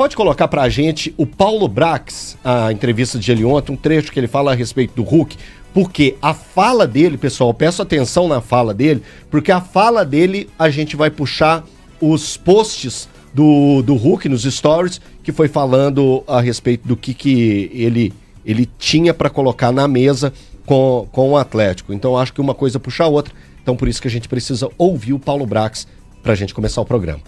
Pode colocar pra gente o Paulo Brax, a entrevista de ele ontem, um trecho que ele fala a respeito do Hulk, porque a fala dele, pessoal, peço atenção na fala dele, porque a fala dele a gente vai puxar os posts do Hulk nos stories, que foi falando a respeito do que ele tinha pra colocar na mesa com o Atlético. Então acho que uma coisa puxa a outra, então por isso que a gente precisa ouvir o Paulo Brax pra gente começar o programa.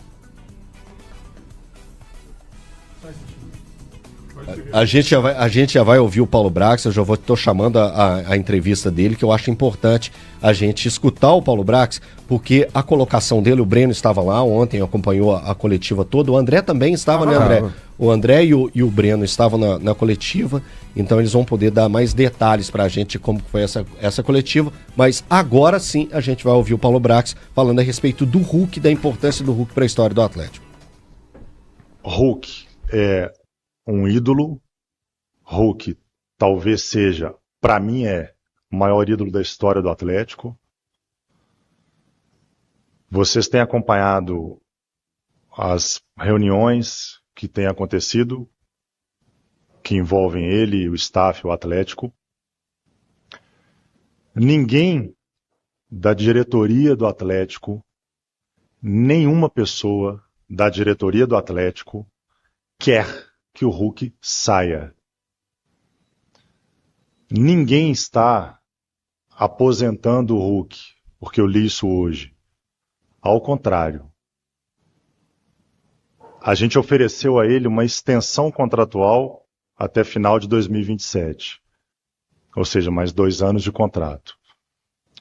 A gente já vai ouvir o Paulo Brax, eu já estou chamando a entrevista dele, que eu acho importante a gente escutar o Paulo Brax, porque a colocação dele, o Breno estava lá ontem, acompanhou a coletiva toda, o André também estava, né, André? O André e o Breno estavam na coletiva, então eles vão poder dar mais detalhes para a gente de como foi essa coletiva, mas agora sim a gente vai ouvir o Paulo Brax falando a respeito do Hulk, da importância do Hulk para a história do Atlético. Hulk é um ídolo. Hulk talvez seja, para mim, o maior ídolo da história do Atlético. Vocês têm acompanhado as reuniões que têm acontecido, que envolvem ele, o staff, o Atlético. Ninguém da diretoria do Atlético, nenhuma pessoa da diretoria do Atlético quer que o Hulk saia. Ninguém está aposentando o Hulk, porque eu li isso hoje. Ao contrário. A gente ofereceu a ele uma extensão contratual até final de 2027. Ou seja, mais 2 anos de contrato.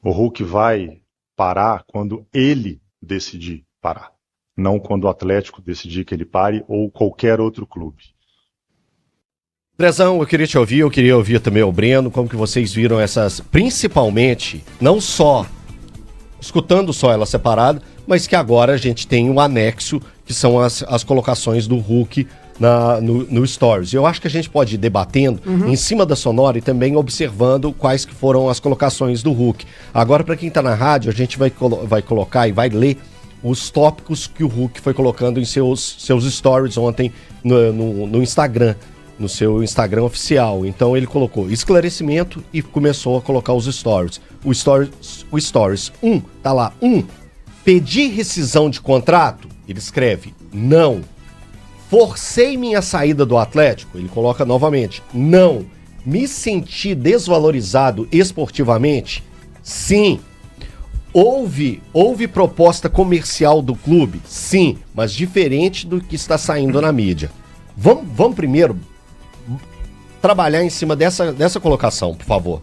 O Hulk vai parar quando ele decidir parar. Não quando o Atlético decidir que ele pare ou qualquer outro clube. Andrezão, eu queria ouvir também o Breno, como que vocês viram essas, principalmente, não só, escutando só ela separada, mas que agora a gente tem um anexo, que são as colocações do Hulk no Stories. Eu acho que a gente pode ir debatendo em cima da sonora e também observando quais que foram as colocações do Hulk. Agora, para quem está na rádio, a gente vai colocar e vai ler os tópicos que o Hulk foi colocando em seus stories ontem no Instagram, no seu Instagram oficial. Então ele colocou esclarecimento e começou a colocar os stories. O stories 1, tá lá, pedir rescisão de contrato? Ele escreve, não. Forcei minha saída do Atlético? Ele coloca novamente, não. Me senti desvalorizado esportivamente? Sim. Houve proposta comercial do clube? Sim, mas diferente do que está saindo na mídia. Vamos primeiro trabalhar em cima dessa colocação, por favor.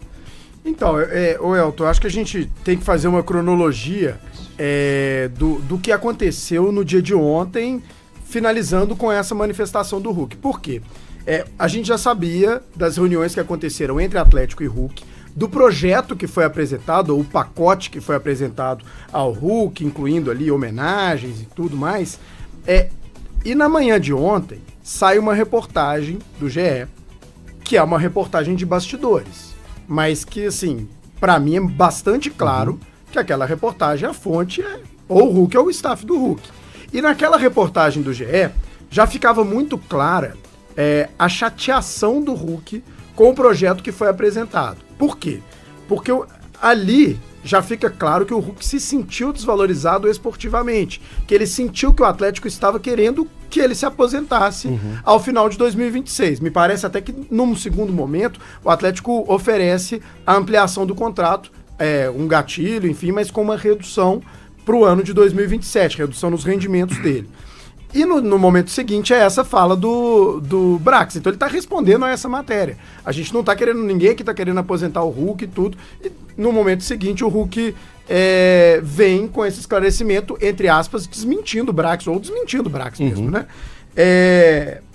Então, Elton, eu acho que a gente tem que fazer uma cronologia do que aconteceu no dia de ontem, finalizando com essa manifestação do Hulk. Por quê? A gente já sabia das reuniões que aconteceram entre Atlético e Hulk, do projeto que foi apresentado, ou o pacote que foi apresentado ao Hulk, incluindo ali homenagens e tudo mais. E na manhã de ontem, sai uma reportagem do GE, que é uma reportagem de bastidores, mas que, assim, pra mim é bastante claro que aquela reportagem, a fonte é ou o Hulk ou o staff do Hulk. E naquela reportagem do GE, já ficava muito clara a chateação do Hulk com o projeto que foi apresentado. Por quê? Porque ali já fica claro que o Hulk se sentiu desvalorizado esportivamente, que ele sentiu que o Atlético estava querendo que ele se aposentasse ao final de 2026. Me parece até que, num segundo momento, o Atlético oferece a ampliação do contrato, um gatilho, enfim, mas com uma redução para o ano de 2027, redução nos rendimentos dele. E no momento seguinte é essa fala do Brax. Então ele está respondendo a essa matéria. A gente não está querendo, ninguém aqui está querendo aposentar o Hulk e tudo. E no momento seguinte o Hulk vem com esse esclarecimento, entre aspas, desmentindo o Brax, ou desmentindo o Brax mesmo, né?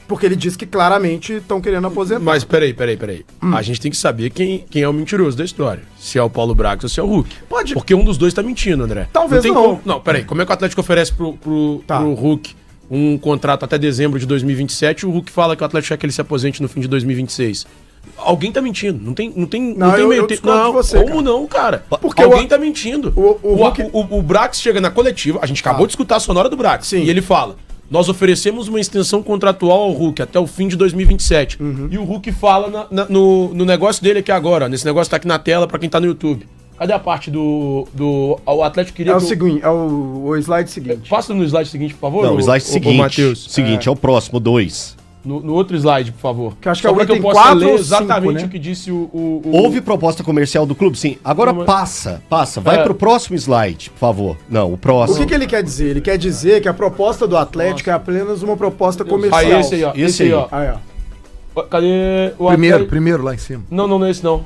Porque ele diz que claramente estão querendo aposentar. Mas peraí. A gente tem que saber quem é o mentiroso da história. Se é o Paulo Brax ou se é o Hulk. Pode. Porque um dos dois tá mentindo, André. Talvez não. Peraí, como é que o Atlético oferece pro Hulk um contrato até dezembro de 2027 e o Hulk fala que o Atlético quer que ele se aposente no fim de 2026? Alguém tá mentindo. Não tem meio tempo. Não, você, como cara? Não, cara? Porque alguém tá mentindo. O Brax chega na coletiva, a gente acabou de escutar a sonora do Brax. Sim. E ele fala: nós oferecemos uma extensão contratual ao Hulk até o fim de 2027. E o Hulk fala no negócio dele aqui agora, nesse negócio tá aqui na tela pra quem tá no YouTube. Cadê a parte o Atlético queria... É o seguinte, é o slide seguinte. Passa no slide seguinte, por favor. Não, o slide seguinte. Matheus. Seguinte, é o próximo, 2. No outro slide, por favor. Que eu acho que só é o pra que eu item possa 4 ler ou exatamente 5, né? o que disse Houve proposta comercial do clube? Sim. Agora passa. Vai pro próximo slide, por favor. Não, o próximo. O que ele quer dizer? Ele quer dizer que a proposta do Atlético é apenas uma proposta comercial. Aí, esse aí, ó. Esse aí, ó. Aí, ó. Cadê o Primeiro lá em cima. Não é esse não.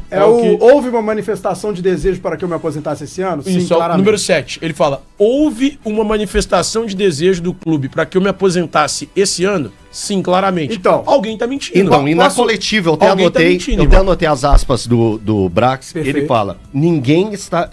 Houve uma manifestação de desejo para que eu me aposentasse esse ano? Isso, é o número 7. Ele fala, houve uma manifestação de desejo do clube para que eu me aposentasse esse ano? Sim, claramente. Então, alguém tá mentindo. Então, e na coletiva, eu até anotei as aspas do Brax, Perfeito. ele fala, ninguém está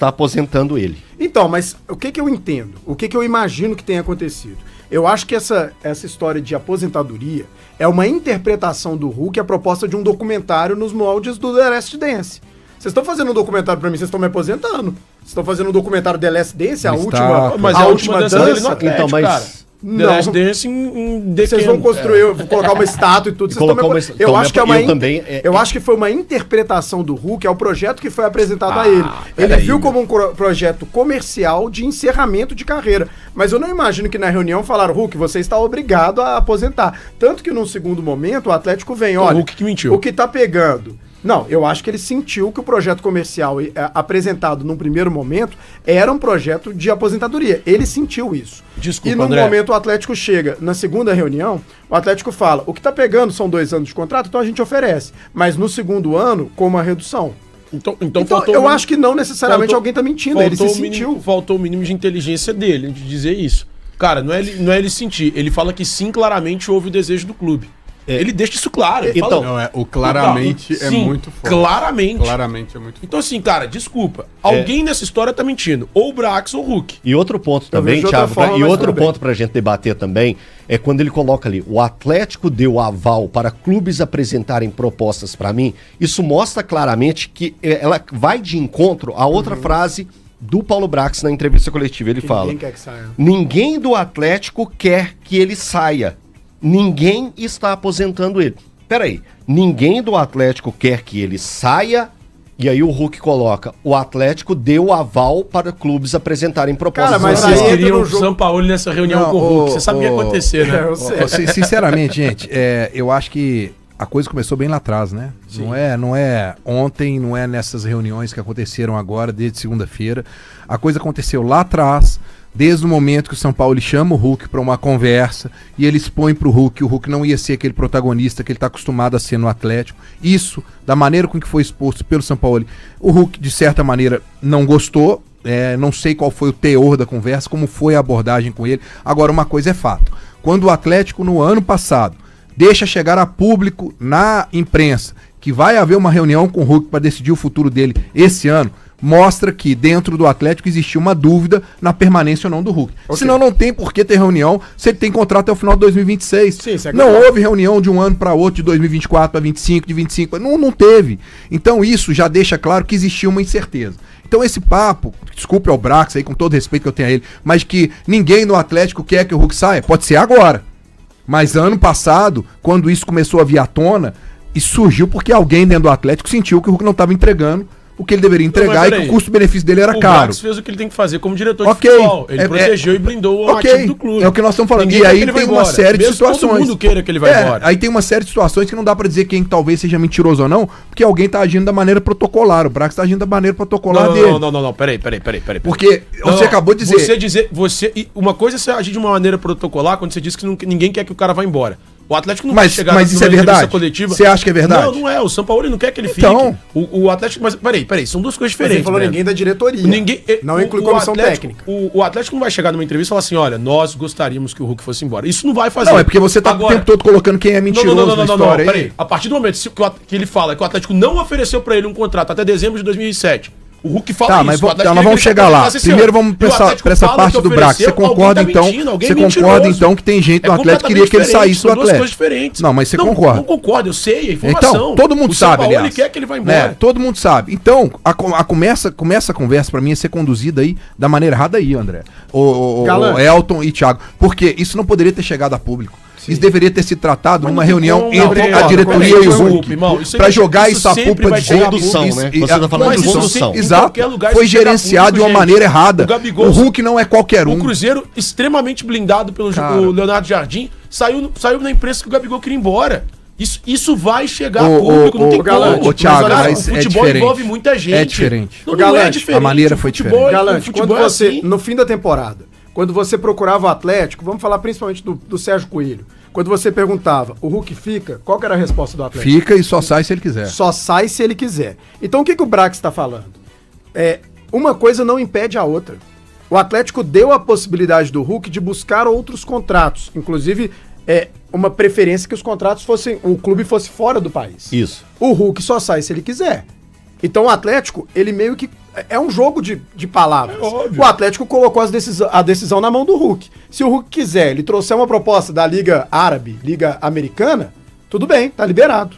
aposentando ele. Então, mas o que eu entendo? O que eu imagino que tenha acontecido? Eu acho que essa história de aposentadoria é uma interpretação do Hulk a proposta de um documentário nos moldes do The Last Dance. Vocês estão fazendo um documentário pra mim, vocês estão me aposentando. Vocês estão fazendo um documentário The Last Dance, a última, Mas a a última última dança dança. dele no Atlético, Então, mas- cara. The Não. Last Dance em The Vocês vão Can. construir, vou colocar uma estátua e tudo. Vocês Colocar estão me uma apo- estátua. Eu acho que é uma Eu também, eu acho que foi uma interpretação do Hulk ao projeto que foi apresentado a ele. Ele peraí, viu como um projeto comercial de encerramento de carreira. Mas eu não imagino que na reunião falaram, Hulk, você está obrigado a aposentar. Tanto que num segundo momento o Atlético vem, olha, o Hulk que mentiu. o que tá pegando. Não, eu acho que ele sentiu que o projeto comercial apresentado num primeiro momento era um projeto de aposentadoria. Ele sentiu isso. Desculpa, E no André. momento o Atlético chega na segunda reunião, o Atlético fala, o que tá pegando são 2 anos de contrato, então a gente oferece. Mas no segundo ano, com uma redução. Então Então eu acho que não necessariamente alguém tá mentindo, ele se sentiu. Faltou o mínimo de inteligência dele, de dizer isso. Cara, não é ele sentir. Ele fala que sim, claramente houve o desejo do clube. Ele deixa isso claro. Ele Então, fala, O claramente é sim, muito forte. Claramente. Claramente é muito forte. Então, assim, cara, desculpa. Alguém nessa história tá mentindo. Ou o Brax ou o Hulk. E outro ponto Eu também, vejo de outra Thiago, forma, e mas outro tudo bem. ponto pra gente debater também, é quando ele coloca ali, o Atlético deu aval para clubes apresentarem propostas pra mim, isso mostra claramente que ela vai de encontro a outra frase do Paulo Brax na entrevista coletiva. Ele fala, Ninguém quer que saia. ninguém do Atlético quer que ele saia. Ninguém está aposentando ele. Peraí, ninguém do Atlético quer que ele saia. E aí o Hulk coloca, o Atlético deu aval para clubes apresentarem propostas. Cara, mas Vocês aí entra queriam no o jogo- São Paulo nessa reunião Não, com o Hulk. ô, Você sabia o que ia acontecer, né? Eu sei. Sinceramente, gente, eu acho que a coisa começou bem lá atrás, né? Não é ontem, não é nessas reuniões que aconteceram agora, desde segunda-feira. A coisa aconteceu lá atrás, desde o momento que o São Paulo chama o Hulk para uma conversa e ele expõe para o Hulk não ia ser aquele protagonista que ele está acostumado a ser no Atlético. Isso, da maneira com que foi exposto pelo São Paulo, o Hulk, de certa maneira, não gostou. Não sei qual foi o teor da conversa, como foi a abordagem com ele. Agora, uma coisa é fato. Quando o Atlético, no ano passado, deixa chegar a público na imprensa que vai haver uma reunião com o Hulk para decidir o futuro dele esse ano, mostra que dentro do Atlético existia uma dúvida na permanência ou não do Hulk. Ok. Senão não tem por que ter reunião se ele tem contrato até o final de 2026. Sim, isso é não claro. houve reunião de um ano para outro, de 2024 para 25, de 25, não teve. Então isso já deixa claro que existia uma incerteza. Então esse papo, desculpe ao Brax aí, com todo respeito que eu tenho a ele, mas que ninguém no Atlético quer que o Hulk saia, pode ser agora. Mas ano passado, quando isso começou a vir à tona, isso surgiu porque alguém dentro do Atlético sentiu que o Hulk não estava entregando o que ele deveria entregar e que o custo-benefício dele era caro. O Brax fez o que ele tem que fazer como diretor Ok. de futebol. Ele protegeu e blindou o ativo do clube. É o que nós estamos falando. Ninguém E quer aí que ele vá tem uma embora. série de Mesmo que situações. todo mundo queira que ele vá embora. Aí tem uma série de situações que não dá pra dizer quem talvez seja mentiroso ou não, porque alguém tá agindo da maneira protocolar. O Brax tá agindo da maneira protocolar dele. Não, peraí. Porque você acabou de dizer... Uma coisa é você agir de uma maneira protocolar quando você diz que ninguém quer que o cara vá embora. O Atlético não vai chegar mas isso é entrevista verdade? coletiva. Você acha que é verdade? Não é. O São Paulo não quer que ele Então. fique. O Atlético... Mas peraí. São duas coisas Mas diferentes. ele falou Breno. ninguém da diretoria. Não inclui o comissão Atlético- técnica. O Atlético não vai chegar numa entrevista e falar assim, olha, nós gostaríamos que o Hulk fosse embora. Isso não vai fazer. Não, é porque você tá Agora- o tempo todo colocando quem é mentiroso na história aí. peraí. A partir do momento que ele fala que o Atlético não ofereceu pra ele um contrato até dezembro de 2007, O Hulk fala Tá, isso. mas o Atlético nós queria vamos que ele chegar lá. contratasse esse Primeiro ano. vamos E o pra Atlético essa fala parte que do Brax. Você ofereceu, concorda alguém tá então? mentindo, alguém Você concorda mentiroso. então que tem gente do Atlético que queria que ele saísse do são duas Atlético? coisas diferentes. Não, mas você não, concorda. Não concordo, eu sei, a informação. Então, todo mundo o sabe, Sampaoli aliás. quer que ele vá embora. Né? Todo mundo sabe. Então, começa a conversa pra mim a ser conduzida aí da maneira errada aí, André. O Elton e Thiago. Porque isso não poderia ter chegado a público. Isso deveria ter sido tratado numa reunião entre a diretoria e o Hulk. Pra jogar isso a público de condução, né? Você tá falando de condução. Exato. Foi gerenciado de uma maneira errada. O Hulk não é qualquer um. O Cruzeiro, extremamente blindado pelo Leonardo Jardim, saiu na imprensa que o Gabigol queria ir embora. Isso vai chegar a público, não tem como. Thiago, mas o futebol envolve muita gente. É diferente. Não é diferente. A maneira foi diferente. Galante, quando você, no fim da temporada, quando você procurava o Atlético, vamos falar principalmente do Sérgio Coelho, quando você perguntava, o Hulk fica, qual que era a resposta do Atlético? Fica e só sai se ele quiser. Só sai se ele quiser. Então o que o Brax está falando? Uma coisa não impede a outra. O Atlético deu a possibilidade do Hulk de buscar outros contratos, inclusive uma preferência que os contratos o clube fosse fora do país. Isso. O Hulk só sai se ele quiser. Então o Atlético, ele meio que é um jogo de palavras. O Atlético colocou a decisão na mão do Hulk. Se o Hulk quiser, ele trouxer uma proposta da Liga Árabe, Liga Americana, tudo bem, tá liberado.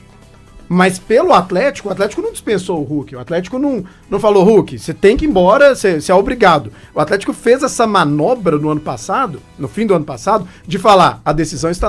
Mas pelo Atlético, o Atlético não dispensou o Hulk. O Atlético não falou, Hulk, você tem que ir embora, você é obrigado. O Atlético fez essa manobra no ano passado, no fim do ano passado, de falar, a decisão está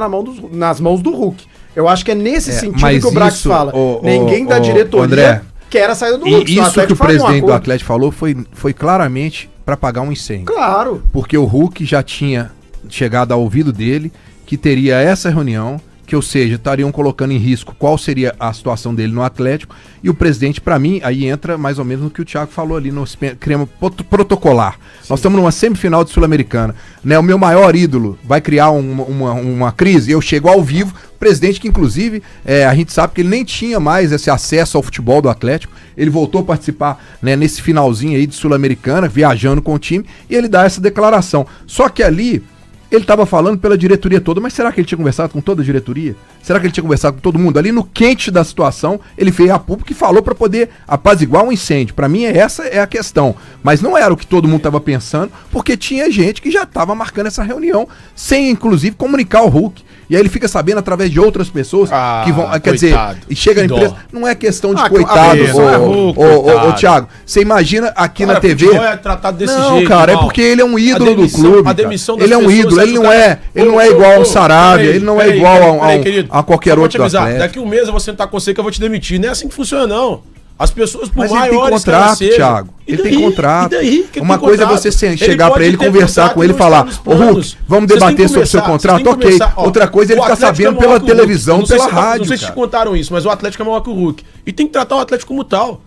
nas mãos do Hulk. Eu acho que é nesse sentido que o Brax fala. Ninguém da diretoria André, quer a saída do Hulk. Isso que o presidente do Atlético falou foi claramente para pagar um incêndio. Claro. Porque o Hulk já tinha chegado ao ouvido dele que teria essa reunião, que, ou seja, estariam colocando em risco qual seria a situação dele no Atlético, e o presidente, para mim, aí entra mais ou menos no que o Thiago falou ali, no crema protocolar. Sim. Nós estamos numa semifinal de Sul-Americana, né? O meu maior ídolo vai criar uma crise, eu chego ao vivo, presidente que, inclusive, a gente sabe que ele nem tinha mais esse acesso ao futebol do Atlético, ele voltou a participar, né, nesse finalzinho aí de Sul-Americana, viajando com o time, e ele dá essa declaração. Só que ali ele estava falando pela diretoria toda, mas será que ele tinha conversado com toda a diretoria? Será que ele tinha conversado com todo mundo? Ali no quente da situação, ele veio a público e falou para poder apaziguar um incêndio. Para mim, essa é a questão. Mas não era o que todo mundo estava pensando, porque tinha gente que já estava marcando essa reunião, sem inclusive comunicar ao Hulk. E aí ele fica sabendo através de outras pessoas que vão. Quer dizer, e chega na empresa. Não é questão de coitado, ô Thiago. Você imagina aqui na TV. É tratado desse jeito, cara, é porque ele é um ídolo do clube. Ele é um ídolo, ele não é igual ao Sarabia, ele não é igual a qualquer outro atleta. Daqui um mês eu vou sentar com você que eu vou te demitir. Não é assim que funciona, não. As pessoas, por mas maiores ele tem contrato, Thiago. Ele tem contrato. Uma coisa é você chegar pra ele, conversar com ele e falar, ô Hulk, vamos debater sobre o seu contrato? Ok. Outra coisa é ele ficar sabendo pela televisão, pela rádio. Não sei se te contaram isso, mas o Atlético é maior que o Hulk. E tem que tratar o Atlético como tal.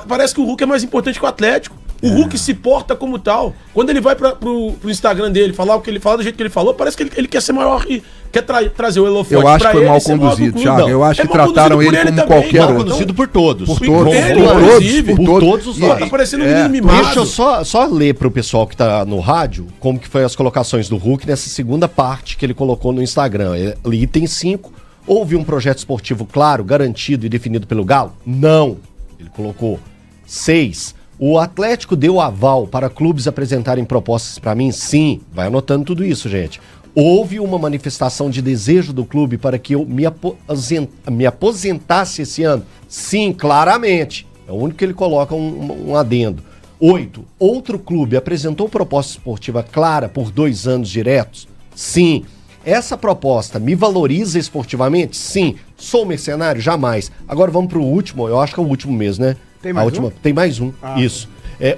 Parece que o Hulk é mais importante que o Atlético. O Hulk se porta como tal. Quando ele vai pro Instagram dele, falar o que ele fala do jeito que ele falou, parece que ele quer ser maior e quer trazer o elefante. Eu acho que foi mal conduzido, Thiago. Eu acho que trataram ele como qualquer outro. Mal conduzido por todos. Por todos os lados. Tá parecendo um menino mimado. Deixa eu só ler pro pessoal que tá no rádio como que foi as colocações do Hulk nessa segunda parte que ele colocou no Instagram. Item 5. Houve um projeto esportivo claro, garantido e definido pelo Galo? Não. Ele colocou 6. O Atlético deu aval para clubes apresentarem propostas para mim? Sim. Vai anotando tudo isso, gente. Houve uma manifestação de desejo do clube para que eu me aposentasse esse ano? Sim, claramente. É o único que ele coloca um adendo. 8. Outro clube apresentou proposta esportiva clara por 2 anos diretos? Sim. Essa proposta me valoriza esportivamente? Sim. Sou mercenário? Jamais. Agora vamos para o último, eu acho que é o último mesmo, né? Tem mais um? Tem mais um, isso.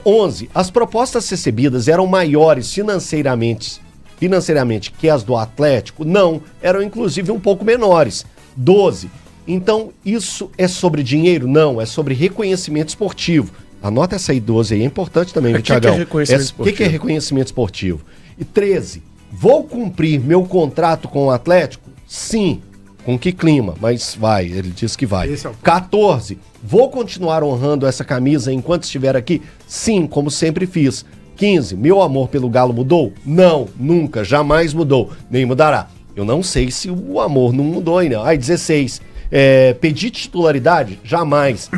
11. As propostas recebidas eram maiores financeiramente que as do Atlético? Não, eram inclusive um pouco menores. 12. Então, isso é sobre dinheiro? Não, é sobre reconhecimento esportivo. Anota essa aí, 12 aí, é importante também, Thiagão. O que é reconhecimento esportivo? E 13. Vou cumprir meu contrato com o Atlético? Sim. Com que clima? Mas vai, ele disse que vai. 14. Vou continuar honrando essa camisa enquanto estiver aqui? Sim, como sempre fiz. 15. Meu amor pelo Galo mudou? Não, nunca, jamais mudou, nem mudará. Eu não sei se o amor não mudou ainda. 16. Pedir titularidade? Jamais.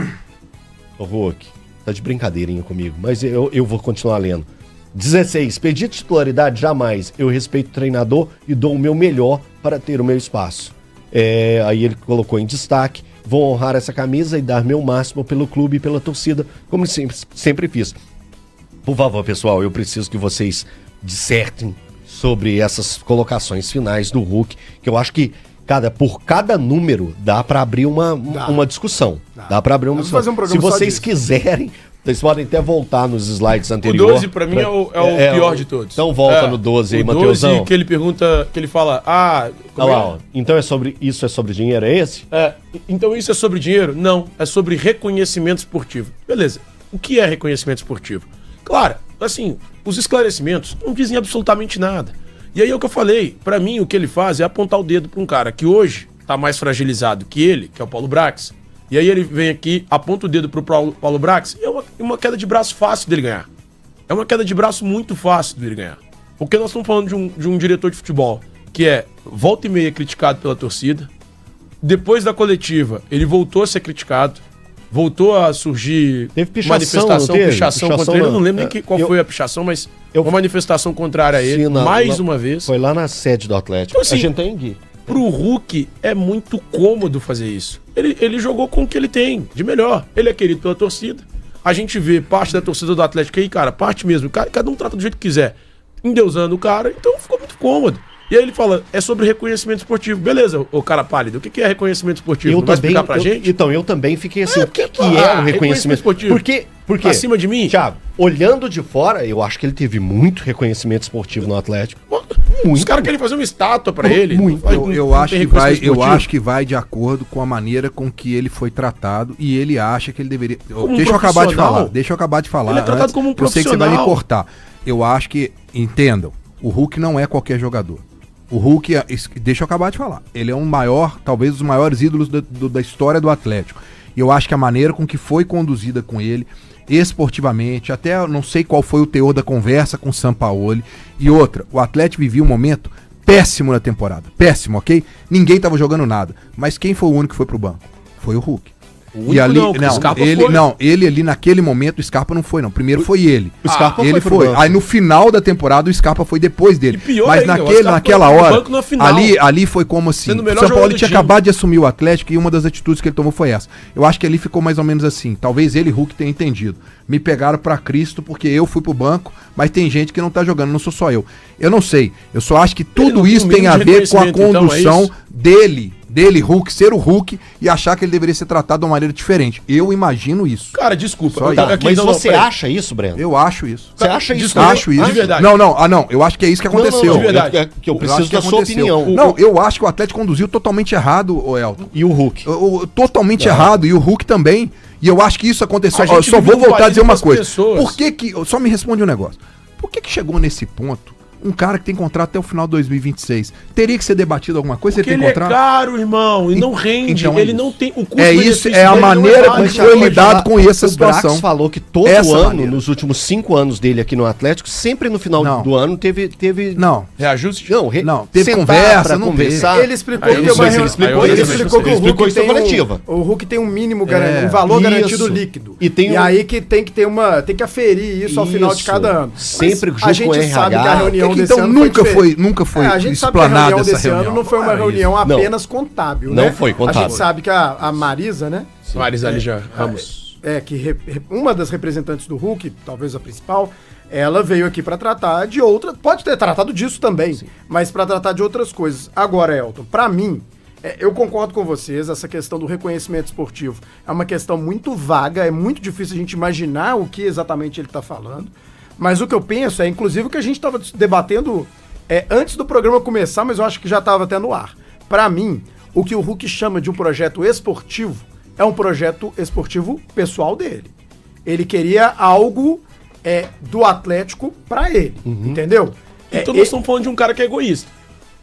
Ô, Hulk, tá de brincadeirinha comigo, mas eu vou continuar lendo. 16. Pedir titularidade jamais. Eu respeito o treinador e dou o meu melhor para ter o meu espaço. Aí ele colocou em destaque: vou honrar essa camisa e dar meu máximo pelo clube e pela torcida, como sempre fiz. Por favor, pessoal, eu preciso que vocês dissertem sobre essas colocações finais do Hulk, que eu acho que por cada número dá para abrir uma discussão. Dá para abrir uma discussão. Fazer um programa Se vocês só disso. quiserem, vocês podem até voltar nos slides O anteriores. 12 pra mim é o pior de todos. Então volta no 12 aí, o Mateusão. 12 que ele pergunta, que ele fala, Olha lá, ó. Então isso é sobre dinheiro, é esse? Então isso é sobre dinheiro? Não, é sobre reconhecimento esportivo. Beleza, o que é reconhecimento esportivo? Claro, assim, os esclarecimentos não dizem absolutamente nada. E aí é o que eu falei, pra mim o que ele faz é apontar o dedo pra um cara que hoje tá mais fragilizado que ele, que é o Paulo Brax. E aí ele vem aqui, aponta o dedo pro Paulo Brax, e é uma queda de braço fácil dele ganhar. É uma queda de braço muito fácil dele ganhar. Porque nós estamos falando de um diretor de futebol que volta e meia criticado pela torcida. Depois da coletiva, ele voltou a ser criticado. Voltou a surgir teve pichação, manifestação, pichação contra ele. Eu não lembro nem qual foi a pichação, mas uma manifestação contrária a ele, mais uma vez. Foi lá na sede do Atlético. Então, assim, a gente tem Gui. Pro Hulk é muito cômodo fazer isso. Ele jogou com o que ele tem, de melhor. Ele é querido pela torcida. A gente vê parte da torcida do Atlético aí, cara, parte mesmo. Cada um trata do jeito que quiser. Endeusando o cara, então ficou muito cômodo. E aí ele fala, é sobre reconhecimento esportivo. Beleza, ô cara pálido, o que é reconhecimento esportivo? Não vai explicar pra gente? Então, eu também fiquei assim, o que é o reconhecimento esportivo? Por quê? Acima de mim? Thiago, olhando de fora, eu acho que ele teve muito reconhecimento esportivo no Atlético. Os caras querem fazer uma estátua pra ele. Muito. Eu acho que vai de acordo com a maneira com que ele foi tratado e ele acha que ele deveria... Deixa eu acabar de falar. Ele é tratado como um Eu sei que você vai profissional. me cortar. Eu acho que, entendam, o Hulk não é qualquer jogador. O Hulk, deixa eu acabar de falar, ele é talvez os maiores ídolos da história do Atlético. E eu acho que a maneira com que foi conduzida com ele, esportivamente, até eu não sei qual foi o teor da conversa com o Sampaoli. E outra, o Atlético vivia um momento péssimo na temporada. Péssimo, ok? Ninguém tava jogando nada. Mas quem foi o único que foi pro banco? Foi o Hulk. E ali, ele ali naquele momento, o Scarpa não foi, não. Primeiro foi ele. O Scarpa ele foi. Aí no final da temporada o Scarpa foi depois dele. Mas ainda, naquela hora, ali foi como assim. O São Paulo tinha acabado de assumir o Atlético e uma das atitudes que ele tomou foi essa. Eu acho que ali ficou mais ou menos assim. Talvez ele, Hulk, tenha entendido. Me pegaram pra Cristo porque eu fui pro banco, mas tem gente que não tá jogando, não sou só eu. Eu não sei. Eu só acho que tudo isso tem a ver com a condução dele, Hulk, ser o Hulk e achar que ele deveria ser tratado de uma maneira diferente. Eu imagino isso. Cara, desculpa. Mas você acha isso, Breno? Eu acho isso. Você acha isso? Acho isso. De verdade. Não. Eu acho que é isso que aconteceu. De verdade. Eu preciso da sua opinião. Não, eu acho que o Atlético conduziu totalmente errado, o Elton. E o Hulk? Totalmente errado. E o Hulk também. E eu acho que isso aconteceu. Eu só vou voltar a dizer uma coisa. Por que... Só me responde um negócio. Por que chegou nesse ponto um cara que tem contrato até o final de 2026? Teria que ser debatido alguma coisa? Porque ele é caro, irmão, e não rende. Então ele não tem o custo. É isso, é a maneira com que foi lidado com essa situação. O Brax falou que todo ano, nos últimos 5 anos dele aqui no Atlético, sempre no final do ano teve Não. Reajuste? Não, teve conversa, não conversar. Ele explicou que ele explicou isso na coletiva. O Hulk tem um mínimo garantido, um valor garantido líquido. E aí que tem que aferir isso ao final de cada ano. Sempre junto a gente sabe que a reunião desse então ano nunca foi a gente sabe que a reunião desse ano não foi uma isso. reunião apenas contábil, né? Não foi contábil. A gente sabe que a Marisa, né? Marisa Lígia Ramos. Uma das representantes do Hulk, talvez a principal, ela veio aqui para tratar de outra, pode ter tratado disso também, mas para tratar de outras coisas. Agora, Elton, para mim, eu concordo com vocês, essa questão do reconhecimento esportivo é uma questão muito vaga, é muito difícil a gente imaginar o que exatamente ele está falando. Mas o que eu penso inclusive, o que a gente estava debatendo antes do programa começar, mas eu acho que já estava até no ar. Para mim, o que o Hulk chama de um projeto esportivo é um projeto esportivo pessoal dele. Ele queria algo do Atlético para ele, entendeu? Então nós estamos falando de um cara que é egoísta.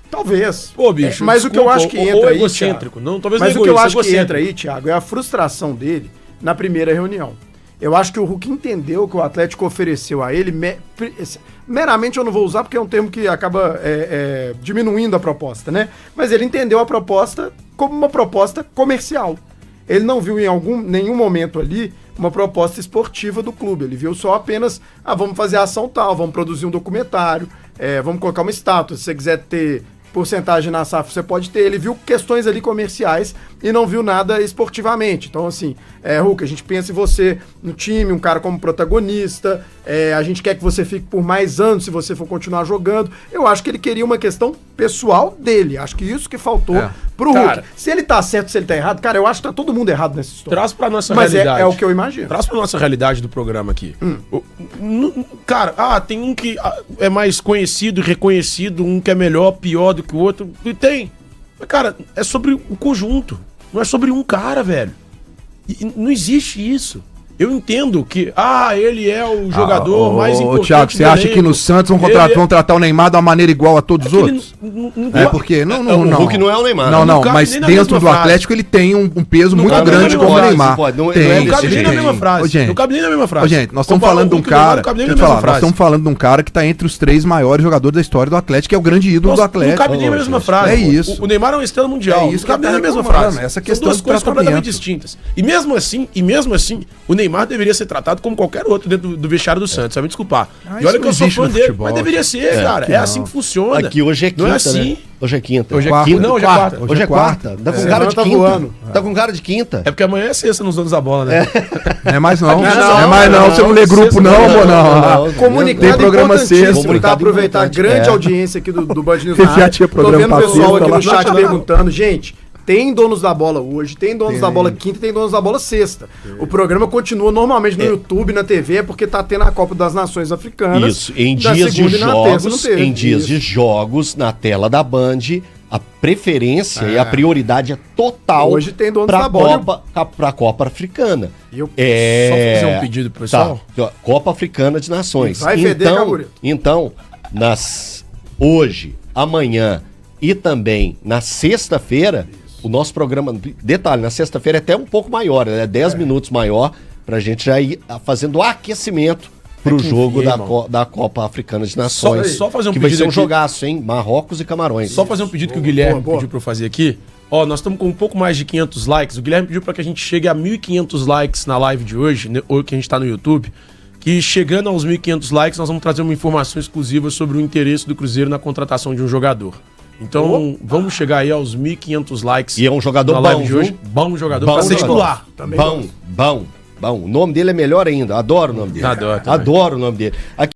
Talvez. Pô, bicho, mas o que eu acho que entra aí, egocêntrico. Não, talvez mas não o que eu acho que entra aí, Thiago, é a frustração dele na primeira reunião. Eu acho que o Hulk entendeu que o Atlético ofereceu a ele, meramente eu não vou usar porque é um termo que acaba diminuindo a proposta, né? Mas ele entendeu a proposta como uma proposta comercial. Ele não viu em nenhum momento ali uma proposta esportiva do clube. Ele viu só apenas, vamos fazer ação tal, vamos produzir um documentário, vamos colocar uma estátua. Se você quiser ter porcentagem na SAF, você pode ter. Ele viu questões ali comerciais e não viu nada esportivamente. Então, assim, Hulk, a gente pensa em você no time, um cara como protagonista, a gente quer que você fique por mais anos se você for continuar jogando. Eu acho que ele queria uma questão pessoal dele. Acho que isso que faltou pro Hulk. Cara, se ele tá certo, se ele tá errado, cara, eu acho que tá todo mundo errado nessa história. Traz pra nossa Mas realidade. é o que eu imagino. Traz pra nossa realidade do programa aqui. Cara, tem um que é mais conhecido e reconhecido, um que é melhor, pior do que o outro. E tem. Mas, cara, é sobre o conjunto. Não é sobre um cara, velho. E não existe isso. Eu entendo que, ele é o jogador mais importante. Thiago, você acha que no Santos vão tratar o Neymar de uma maneira igual a todos os outros? Porque não. O Hulk não é o Neymar. Não, mas dentro do Atlético ele tem um peso muito grande como o Neymar. Não cabe nem na mesma frase. Não cabe nem na mesma frase. Gente, nós estamos falando de um cara. Nós estamos falando de um cara que tá entre os 3 maiores jogadores da história do Atlético, que é o grande ídolo do Atlético. Não cabe nem na mesma frase. É isso. O Neymar é uma estrela mundial. É isso. Não cabe nem na mesma frase. Essa questão duas coisas completamente distintas. E mesmo assim, o Neymar deveria ser tratado como qualquer outro dentro do vestiário do Santos, vai me desculpar. E olha que eu sou fã dele, mas deveria ser, cara. É assim que funciona. Aqui hoje é quinta, não é assim. né? Hoje é quinta. Hoje é quarta. Não, hoje é quarta. Hoje é quarta. Tá com cara de quinta. Tá com cara de quinta. É porque amanhã é sexta nos donos da bola, né? Não é mais não. Não é mais não. Você não lê grupo não, amor, não. Comunicado tem programa sexta. Tá, aproveitar a grande audiência aqui do Band News. Já tinha programa. Tô vendo o pessoal aqui no chat perguntando, gente. Tem donos da bola hoje, tem donos da bola quinta e tem donos da bola sexta. O programa continua normalmente no YouTube, na TV, porque tá tendo a Copa das Nações Africanas. Isso, em dias de jogos, na tela da Band, a preferência e a prioridade é total hoje tem donos da bola pra Copa Africana. Eu só fazer um pedido pro pessoal? Tá, Copa Africana de Nações. Vai feder, Caburito. Então, hoje, amanhã e também na sexta-feira, o nosso programa, detalhe, na sexta-feira é até um pouco maior, né? 10 minutos maior, pra gente já ir fazendo o aquecimento pro jogo da Copa Africana de Nações. Só fazer um que pedido vai ser um aqui. Jogaço, hein? Marrocos e Camarões. Só fazer um pedido que o Guilherme pediu pra eu fazer aqui. Nós estamos com um pouco mais de 500 likes. O Guilherme pediu pra que a gente chegue a 1.500 likes na live de hoje, que a gente tá no YouTube. Que chegando aos 1.500 likes, nós vamos trazer uma informação exclusiva sobre o interesse do Cruzeiro na contratação de um jogador. Então, vamos chegar aí aos 1.500 likes. E é um jogador na live de hoje. Bom jogador, pra ser titular. Bom. O nome dele é melhor ainda. Adoro o nome dele. Adoro o nome dele. Aqui